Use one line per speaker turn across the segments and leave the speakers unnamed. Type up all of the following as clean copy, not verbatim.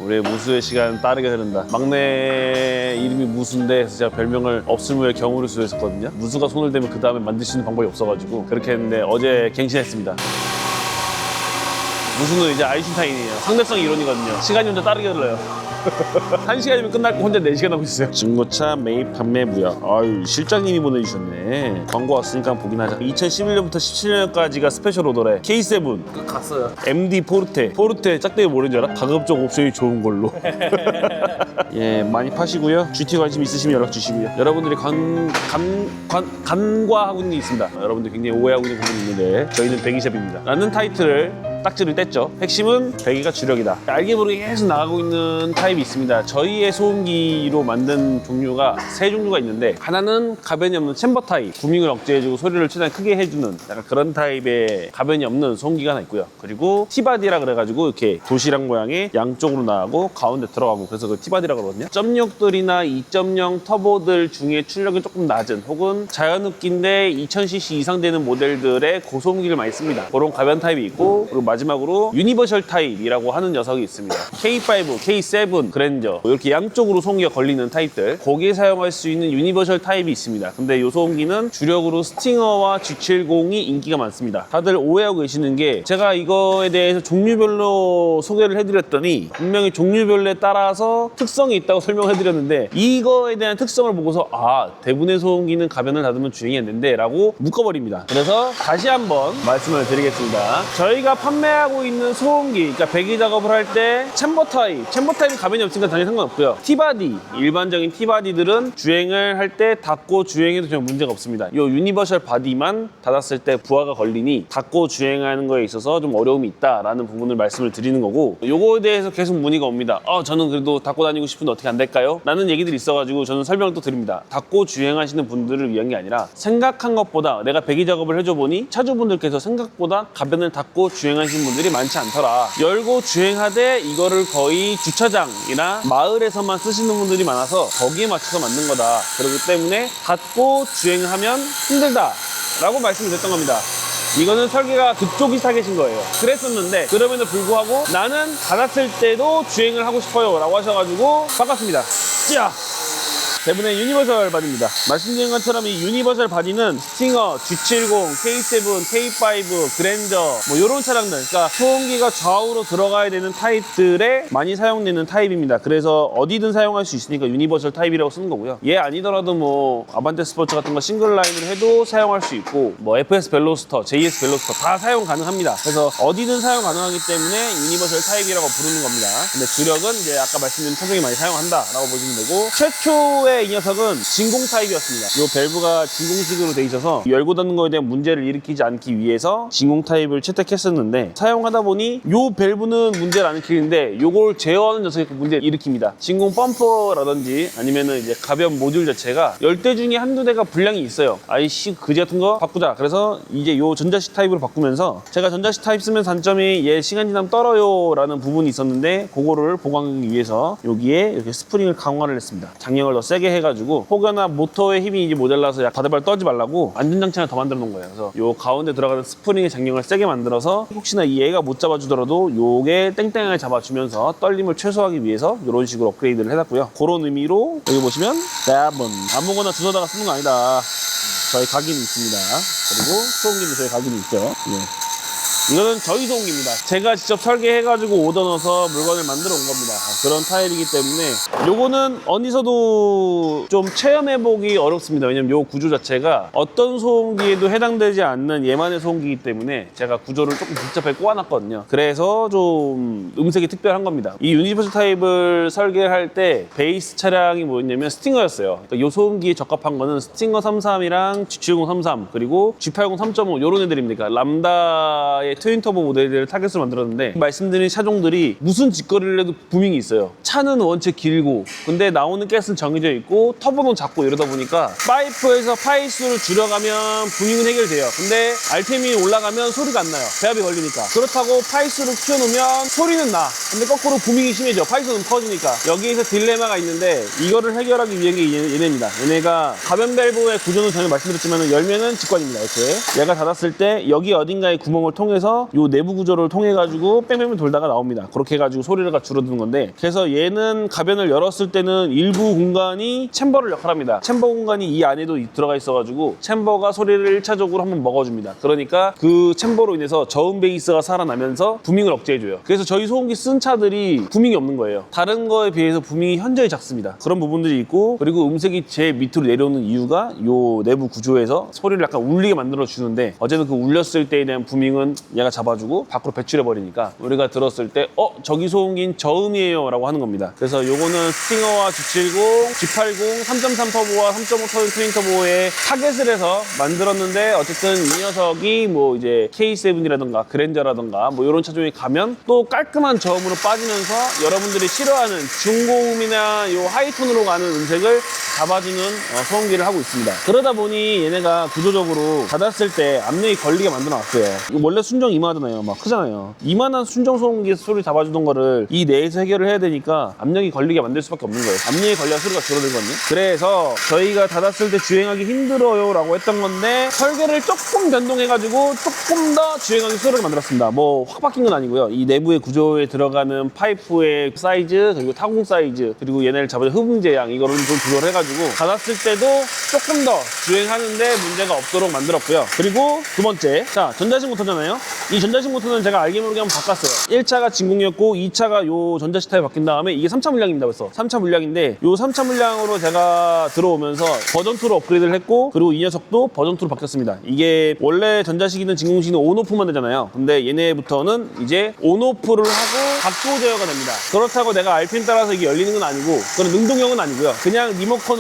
우리의 무수의 시간 빠르게 흐른다. 막내 이름이 무수인데 제가 별명을 없음의 경우를 수했었거든요. 무수가 손을 대면 그 다음에 만들 수 있는 방법이 없어가지고 그렇게 했는데 어제 갱신했습니다. 무수는 이제 아인슈타인이에요. 상대성 이론이거든요. 시간이 혼자 빠르게 흘러요. 1시간이면 끝날 거 혼자 4시간 하고 있어요. 중고차 매입 판매 무역. 아유, 실장님이 보내주셨네. 광고 왔으니까 보긴 하자. 2011년부터 17년까지가 스페셜 오더래. K7
갔어요.
MD 포르테 짝대기 모르는 줄 알아? 가급적 옵션이 좋은 걸로. 예, 많이 파시고요. GT 관심 있으시면 연락 주시고요. 여러분들이 간과하고 있는 게 있습니다. 여러분들 굉장히 오해하고 있는 부분이 있는데 저희는 배기샵입니다 라는 타이틀을 딱지를 뗐죠. 핵심은 배기가 주력이다. 알게 모르게 계속 나가고 있는 타입이 있습니다. 저희의 소음기로 만든 종류가 3종류가 있는데, 하나는 가변이 없는 챔버 타입, 구밍을 억제해주고 소리를 최대한 크게 해주는 약간 그런 타입의 가변이 없는 소음기가 하나 있고요. 그리고 티바디라 그래가지고 이렇게 도시락 모양의 양쪽으로 나가고 가운데 들어가고, 그래서 그 티바디라 그러거든요. 1.6들이나 2.0 터보들 중에 출력이 조금 낮은 혹은 자연흡기인데 2000cc 이상 되는 모델들의 고소음기를 많이 씁니다. 그런 가변 타입이 있고, 그리고 마지막으로 유니버셜 타입이라고 하는 녀석이 있습니다. K5, K7, 그랜저 이렇게 양쪽으로 소음기가 걸리는 타입들, 거기에 사용할 수 있는 유니버셜 타입이 있습니다. 근데 이 소음기는 주력으로 스팅어와 G70이 인기가 많습니다. 다들 오해하고 계시는 게, 제가 이거에 대해서 종류별로 소개를 해드렸더니 분명히 종류별로에 따라서 특성이 있다고 설명해드렸는데, 이거에 대한 특성을 보고서 대부분의 소음기는 가변을 닫으면 주행했는데 라고 묶어버립니다. 그래서 다시 한번 말씀을 드리겠습니다. 저희가 판매하고 있는 소음기, 그러니까 배기 작업을 할 때 챔버 타입은 가변이 없으니까 당연히 상관없고요. 티바디, 일반적인 티바디들은 주행을 할 때 닫고 주행해도 전혀 문제가 없습니다. 이 유니버셜 바디만 닫았을 때 부하가 걸리니 닫고 주행하는 거에 있어서 좀 어려움이 있다라는 부분을 말씀을 드리는 거고, 요거에 대해서 계속 문의가 옵니다. 저는 그래도 닫고 다니고 싶은데 어떻게 안 될까요? 라는 얘기들이 있어가지고 저는 설명을 또 드립니다. 닫고 주행하시는 분들을 위한 게 아니라, 생각한 것보다 내가 배기 작업을 해줘 보니 차주분들께서 생각보다 가변을 닫고 주행하시는 분들이 많지 않더라. 열고 주행하되 이거를 거의 주차장이나 마을에서만 쓰시는 분들이 많아서 거기에 맞춰서 만든 거다. 그렇기 때문에 닫고 주행하면 힘들다 라고 말씀을 드렸던 겁니다. 이거는 설계가 그쪽이 타겟인 거예요. 그랬었는데 그럼에도 불구하고 나는 닫았을 때도 주행을 하고 싶어요 라고 하셔가지고 바꿨습니다. 짜! 대부분의 유니버설 바디입니다. 말씀드린 것처럼 이 유니버설 바디는 스팅어, G70, K7, K5, 그랜저 이런 차량들, 그러니까 소음기가 좌우로 들어가야 되는 타입들에 많이 사용되는 타입입니다. 그래서 어디든 사용할 수 있으니까 유니버설 타입이라고 쓰는 거고요. 얘 아니더라도 아반떼 스포츠 같은 거 싱글 라인으로 해도 사용할 수 있고, FS 벨로스터, JS 벨로스터 다 사용 가능합니다. 그래서 어디든 사용 가능하기 때문에 유니버설 타입이라고 부르는 겁니다. 근데 주력은 이제 아까 말씀드린 차종이 많이 사용한다라고 보시면 되고, 최초의 이 녀석은 진공 타입이었습니다. 이 밸브가 진공식으로 돼 있어서 열고 닫는 거에 대한 문제를 일으키지 않기 위해서 진공 타입을 채택했었는데, 사용하다 보니 이 밸브는 문제를 안 일으키는데 요걸 제어하는 녀석이 문제를 일으킵니다. 진공 펌프라든지 아니면은 이제 가변 모듈 자체가 10대 중에 한두 대가 불량이 있어요. 아이씨 그지 같은 거 바꾸자. 그래서 이제 요 전자식 타입으로 바꾸면서, 제가 전자식 타입 쓰면 단점이 얘 시간 지나면 떨어요 라는 부분이 있었는데, 그거를 보강하기 위해서 여기에 이렇게 스프링을 강화를 했습니다. 장력을 더 세게 해가지고 혹여나 모터의 힘이 이제 모자라서 바들바들 떨지 말라고 안전장치 하나 더 만들어 놓은 거예요. 그래서 요 가운데 들어가는 스프링의 장력을 세게 만들어서 혹시나 얘가 못 잡아주더라도 요게 땡땡하게 잡아주면서 떨림을 최소화하기 위해서 이런 식으로 업그레이드를 해놨고요. 그런 의미로 여기 보시면 아무거나 주워다가 쓰는 거 아니다. 저희 각인이 있습니다. 그리고 소음기도 저희 각인이 있죠. 예. 이거는 저희 소음기입니다. 제가 직접 설계해가지고 오더 넣어서 물건을 만들어 온 겁니다. 그런 타입이기 때문에 요거는 어디서도 좀 체험해보기 어렵습니다. 왜냐면 요 구조 자체가 어떤 소음기에도 해당되지 않는 얘만의 소음기이기 때문에 제가 구조를 조금 복잡하게 꼬아놨거든요. 그래서 좀 음색이 특별한 겁니다. 이 유니버설 타입을 설계할 때 베이스 차량이 뭐였냐면 스팅어였어요. 그러니까 요 소음기에 적합한 거는 스팅어 33이랑 G70 33 그리고 G80 3.5 요런 애들입니다. 그러니까 람다의 트윈 터보 모델을 타겟으로 만들었는데, 말씀드린 차종들이 무슨 짓거리를 해도 부밍이 있어요. 차는 원체 길고 근데 나오는 가스는 정해져 있고 터보는 작고, 이러다 보니까 파이프에서 파이수를 줄여가면 부밍은 해결돼요. 근데 RPM이 올라가면 소리가 안 나요. 배합이 걸리니까. 그렇다고 파이수를 키워놓으면 소리는 나. 근데 거꾸로 부밍이 심해져. 파이수는 커지니까. 여기에서 딜레마가 있는데, 이거를 해결하기 위한 게 얘네입니다. 얘네가 가변 밸브의 구조는 전에 말씀드렸지만 열면은 직관입니다. 이렇게 얘가 닫았을 때 여기 어딘가에 구멍을 통해서 하면서 요 내부 구조를 통해 가지고 뺑뺑뺑 돌다가 나옵니다. 그렇게 해가지고 소리가 줄어드는 건데, 그래서 얘는 가변을 열었을 때는 일부 공간이 챔버를 역할합니다. 챔버 공간이 이 안에도 들어가 있어가지고 챔버가 소리를 1차적으로 한번 먹어줍니다. 그러니까 그 챔버로 인해서 저음 베이스가 살아나면서 부밍을 억제해줘요. 그래서 저희 소음기 쓴 차들이 부밍이 없는 거예요. 다른 거에 비해서 부밍이 현저히 작습니다. 그런 부분들이 있고, 그리고 음색이 제일 밑으로 내려오는 이유가 요 내부 구조에서 소리를 약간 울리게 만들어 주는데, 어쨌든 그 울렸을 때에 대한 부밍은 얘가 잡아주고 밖으로 배출해 버리니까 우리가 들었을 때 저기 소음기는 저음이에요 라고 하는 겁니다. 그래서 요거는 스팅어와 G70, G80, 3.3 터보와 3.5 터보 트윈 터보의 타겟을 해서 만들었는데, 어쨌든 이 녀석이 뭐 이제 K7이라던가 그랜저라던가 뭐 이런 차종에 가면 또 깔끔한 저음으로 빠지면서 여러분들이 싫어하는 중고음이나 요 하이톤으로 가는 음색을 잡아주는 소음기를 하고 있습니다. 그러다 보니 얘네가 구조적으로 닫았을 때 압력이 걸리게 만들어놨어요. 이거 원래 순정 이만하잖아요. 막 크잖아요. 이만한 순정 소음기에서 소리 잡아주던 거를 이 내에서 해결을 해야 되니까 압력이 걸리게 만들 수밖에 없는 거예요. 압력이 걸려야 소리가 줄어들거든요. 그래서 저희가 닫았을 때 주행하기 힘들어요 라고 했던 건데, 설계를 조금 변동해가지고 조금 더 주행하기 수월하게 만들었습니다. 뭐 확 바뀐 건 아니고요. 이 내부의 구조에 들어가는 파이프의 사이즈, 그리고 타공 사이즈, 그리고 얘네를 잡아준 흡음재 양, 이거를 좀 조절해가지고 닫았을 때도 조금 더 주행하는데 문제가 없도록 만들었고요. 그리고 두 번째, 자, 전자식 모터잖아요. 이 전자식 모터는 제가 알게 모르게 한번 바꿨어요. 1차가 진공이었고 2차가 요 전자식 타입 바뀐 다음에 이게 3차 물량입니다. 벌써 3차 물량인데, 요 3차 물량으로 제가 들어오면서 버전2로 업그레이드를 했고, 그리고 이 녀석도 버전2로 바뀌었습니다. 이게 원래 전자식이든 진공식이든 온오프만 되잖아요. 근데 얘네부터는 이제 온오프를 하고 각도 제어가 됩니다. 그렇다고 내가 RPM 따라서 이게 열리는 건 아니고, 그런 능동형은 아니고요. 그냥 리모컨으로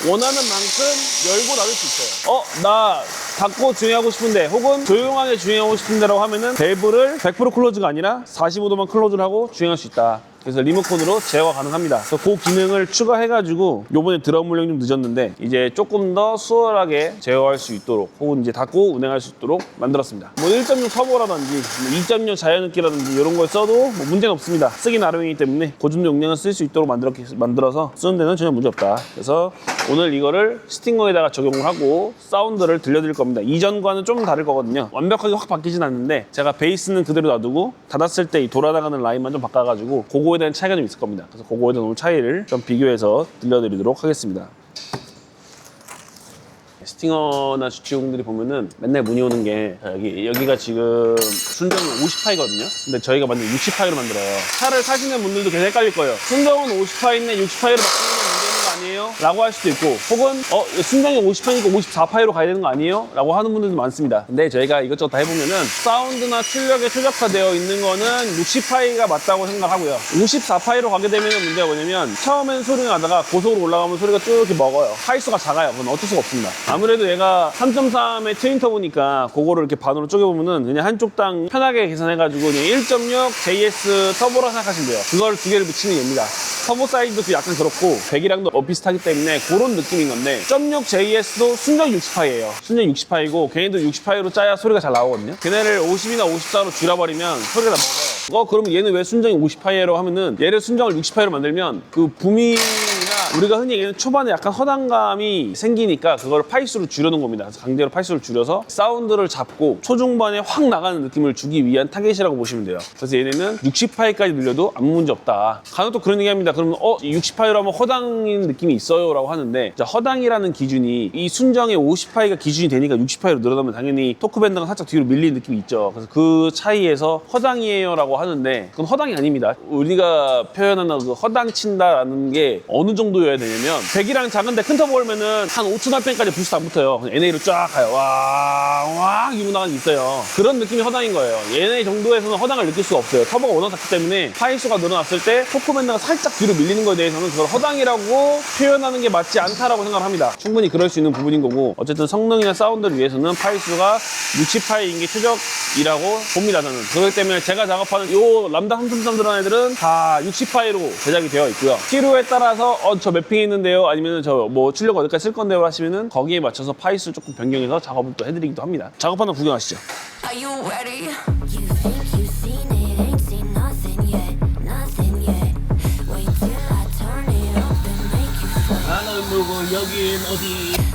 원하는 만큼 열고 닫을 수 있어요. 나 닫고 주행하고 싶은데, 혹은 조용하게 주행하고 싶은데라고 하면은 밸브를 100% 클로즈가 아니라 45도만 클로즈를 하고 주행할 수 있다. 그래서 리모컨으로 제어가 가능합니다. 그래서 그 기능을 추가해가지고 요번에 드럼 물량 좀 늦었는데 이제 조금 더 수월하게 제어할 수 있도록, 혹은 이제 닫고 운행할 수 있도록 만들었습니다. 뭐 1.6 터보라든지 2.6 자연흡기라든지 이런 걸 써도 뭐 문제는 없습니다. 쓰기 나름이기 때문에 고준 용량을 쓸 수 있도록 만들어서 쓰는 데는 전혀 문제 없다. 그래서 오늘 이거를 스팅어에다가 적용을 하고 사운드를 들려드릴 겁니다. 이전과는 좀 다를 거거든요. 완벽하게 확 바뀌진 않는데, 제가 베이스는 그대로 놔두고 닫았을 때 이 돌아나가는 라인만 좀 바꿔가지고 그거에 대한 차이가 좀 있을 겁니다. 그래서 그거에 대한 오늘 차이를 좀 비교해서 들려드리도록 하겠습니다. 스팅어나 G70들이 보면은 맨날 문의 오는 게, 여기가 지금 순정은 50파이거든요. 근데 저희가 만든 60파이로 만들어요. 차를 사시는 분들도 계속 헷갈릴 거예요. 순정은 50파이인데 60파이로 바꾸는 건 문제는 거 아니에요? 라고 할 수도 있고, 혹은 순정이 50파이니까 54파이로 가야 되는 거 아니에요? 라고 하는 분들도 많습니다. 근데 저희가 이것저것 다 해보면은 사운드나 출력에 최적화되어 있는 거는 60파이가 맞다고 생각하고요. 54파이로 가게 되면 문제가 뭐냐면, 처음엔 소리가 나다가 고속으로 올라가면 소리가 쭉 이렇게 먹어요. 파이수가 작아요. 그건 어쩔 수가 없습니다. 아무래도 얘가 3.3의 트윈 터보니까 그거를 이렇게 반으로 쪼개보면은 그냥 한쪽당 편하게 계산해가지고 그냥 1.6 JS 터보라 생각하시면 돼요. 그걸 두 개를 붙이는 얘입니다. 터보 사이즈도 약간 그렇고 배기량도 비슷하기 때문에 그런 느낌인 건데, 1.6 JS도 순정 60파이예요. 순정 60파이고 걔네도 60파이로 짜야 소리가 잘 나오거든요. 걔네를 50이나 54로 줄여버리면 소리가 다 먹어요. 그러면 얘는 왜 순정이 50파이로 하면은, 얘를 순정을 60파이로 만들면 그 부미나 우리가 흔히 얘기하는 초반에 약간 허당감이 생기니까 그걸 파이수를 줄여놓은 겁니다. 그래서 강제로 파이수를 줄여서 사운드를 잡고 초중반에 확 나가는 느낌을 주기 위한 타겟이라고 보시면 돼요. 그래서 얘네는 60파이까지 늘려도 아무 문제 없다. 간혹 또 그런 얘기 합니다. 그러면 60파이로 하면 허당인 느낌이 있어요 라고 하는데, 자, 허당이라는 기준이 이 순정의 50파이가 기준이 되니까 60파이로 늘어나면 당연히 토크밴드가 살짝 뒤로 밀리는 느낌이 있죠. 그래서 그 차이에서 허당이에요 라고 하는데, 그건 허당이 아닙니다. 우리가 표현하는 그 허당 친다라는 게 어느 정도여야 되냐면, 배기량 작은데 큰 터보 걸면은 한 5,000rpm까지 부스트 안 붙어요. NA로 쫙 가요. 와 이거 나가는 게 있어요. 그런 느낌이 허당인 거예요. NA 정도에서는 허당을 느낄 수가 없어요. 터보가 워낙 작기 때문에 파이수가 늘어났을 때 토크밴드가 살짝 뒤로 밀리는 거에 대해서는 그걸 허당이라고 표현하는 게 맞지 않다라고 생각을 합니다. 충분히 그럴 수 있는 부분인 거고, 어쨌든 성능이나 사운드를 위해서는 파이수가 60파이인 게 최적이라고 봅니다. 저는 그렇기 때문에 제가 작업하는 요 람다 3.3 들어간 애들은 다 60파이로 제작이 되어 있고요. 필요에 따라서 저 매핑 있는데요, 아니면 저 뭐 출력 어디까지 쓸 건데요 하시면은 거기에 맞춰서 파이수 조금 변경해서 작업을 또 해드리기도 합니다. 작업하는 거 구경하시죠.
Are you ready? You think you've seen it, ain't seen nothing yet, nothing yet. Wait till I turn it up and make you sweat.
나는 누구 여긴 어디?